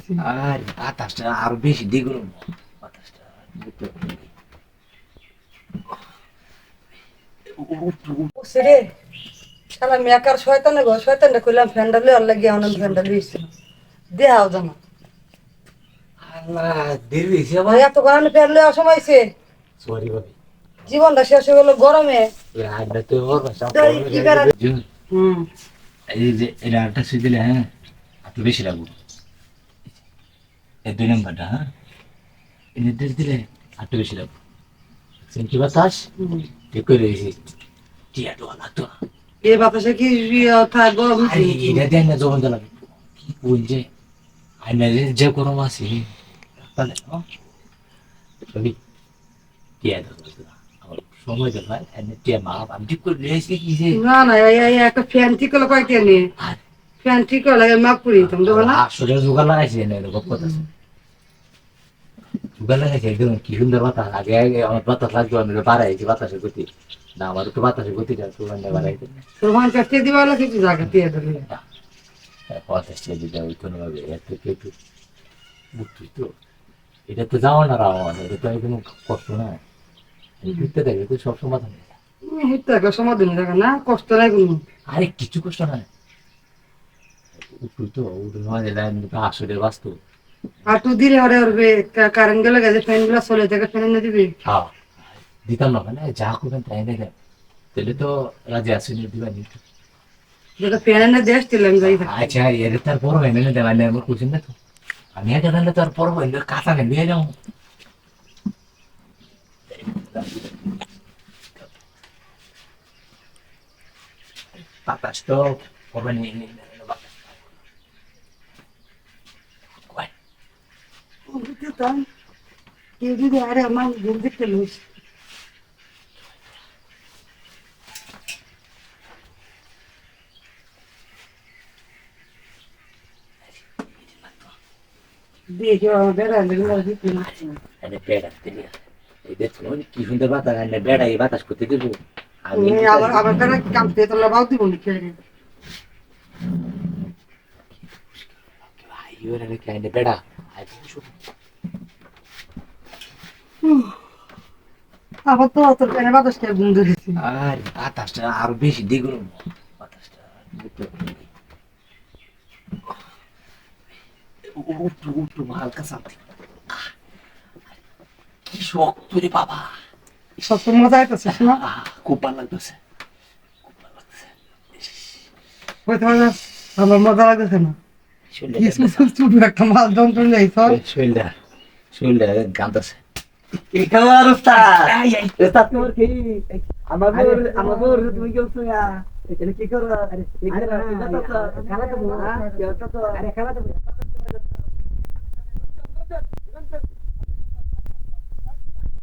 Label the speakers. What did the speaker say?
Speaker 1: দিছি।
Speaker 2: আর বাতাসটা আরো বেশি দ্বিগুণ বাতাসটা
Speaker 1: বুঝছি রে, শালা মেকার শয়তানে গো, শয়তানে কইলাম ফ্যান্ডা লই আল্লাহ গিয়া অনন ফ্যান্ডা লইছে। দেহাও জানা।
Speaker 2: আল্লাহ দেরি হয়েছে
Speaker 1: ভাই
Speaker 2: আবার
Speaker 1: এত গরমে ফ্যান লই অসময়ছে।
Speaker 2: সরি ভাবি
Speaker 1: জীবনটা শেষ হয়ে গেল গরমে।
Speaker 2: আড্ডা তো ওর বাসা
Speaker 1: তাই কি করার? হুম।
Speaker 2: এই যে এটা আটটা সুই দিলে হ্যাঁ একটু বেশি লাগবে এই 2 নম্বরটা হ্যাঁ এই নির্দেশ দিলে একটু বেশি লাগবে কি বাতাস ঠিক করে দিয়েছি টিয়া দেওয়া লাগতো না
Speaker 1: এ বাতাসে কি থাক গরম
Speaker 2: আরে এটা দেয় না জবন জ্বালা কি বলছে আইনা যে গরম আছে তাহলে ছবি টিয়া দেওয়া লাগতো না আমার সময় দেওয়া এনে টিয়া মা আমি ঠিক করে নিয়েছি কি যে
Speaker 1: না না, এই একটা ফ্যান ঠিক করলে কয়টা নিয়ে
Speaker 2: আর
Speaker 1: ফ্যান ঠিক করে লাগে মাপ করি তুমি দেবো না।
Speaker 2: আসলে জোগাড় লাগাইছি এনে গপ কথা আছে জোগাড় লাগাইছি একদম কি সুন্দর বাতাস আগে আগে আমার বাতাস লাগতো আমি বাড়াইছি বাতাসের গতি না আমার তো বাতাসের গতিটা তো মানে বাড়াইতে
Speaker 1: তোর ভান চারটে দিবা হলো কিছু জায়গা দিয়ে দেবে।
Speaker 2: বাতাস চেয়ে দিতে হবে কোনোভাবে এত একটু বুঝছিস তো এটা তো যাওয়া না রাওয়া এটা তো কোনো কষ্ট না ঘুরতে দেখবে তো সব সমাধান হয়ে যায়।
Speaker 1: হইতে একটা সমাধান জায়গা না, কষ্ট নাই কোনো।
Speaker 2: আরে কিছু কষ্ট নাই উঠু তো উঠু নয় আসলে বাস্তব
Speaker 1: আর তুই দিলে ওরে ওরবে কারেন্ট গেলে গেছে ফ্যান গুলো চলে থেকে ফ্যান এনে দিবি।
Speaker 2: হ্যাঁ দিতাম না মানে যা করবেন তাই দেখেন তাহলে তো রাজি আসেনি দিবা নি
Speaker 1: যেটা ফ্যান এনে দেশ দিলাম যাই থাকতে।
Speaker 2: আচ্ছা এর তার বড় হয় না দেওয়া নেই আমার কুচিন না তো আমি একা জানলে তো আর বড় হয় না কাঁচা নেই নিয়ে যাও বাতাস তো হবে নি
Speaker 1: বুঝতাম কেউ যদি আরে আমার ঘুম দেখতে লইস। দিয়ে কেউ আমার বেড়া দিতে না।
Speaker 2: এনে বেড়া দিলি এই দেখো কি সুন্দর বাতাস এনে বেড়া এই বাতাস করতে দেব আমি
Speaker 1: আবার আবার বেড়া কাম দিয়ে তোলা বাউ দিব নি খেয়ে।
Speaker 2: আইও রে কি এনে বেড়া আই
Speaker 1: আবার তো তোর ফ্যানের বাতাস খেয়ে ঘুম ধরেছি।
Speaker 2: আর বাতাসটা আরো বেশি দ্বিগুণ বাতাসটা উঠু উঠু হালকা শান্তি কি শক্ত রে বাবা
Speaker 1: সব তো মজা আইতেছিস না?
Speaker 2: খুব ভালো লাগতেছে খুব ভালো লাগতেছে
Speaker 1: কইতে পারবে আমার মজা লাগতেছে না। চুপ একটা মাল যন্ত্র নেই সব।
Speaker 2: শৈলটা শৈলটা গানতেছে
Speaker 3: এটা আর উস্তাদ উস্তাদ তোমার কি আমাদের তুমি কি করছো এটা কি করো আরে খেলা তো খেলা তো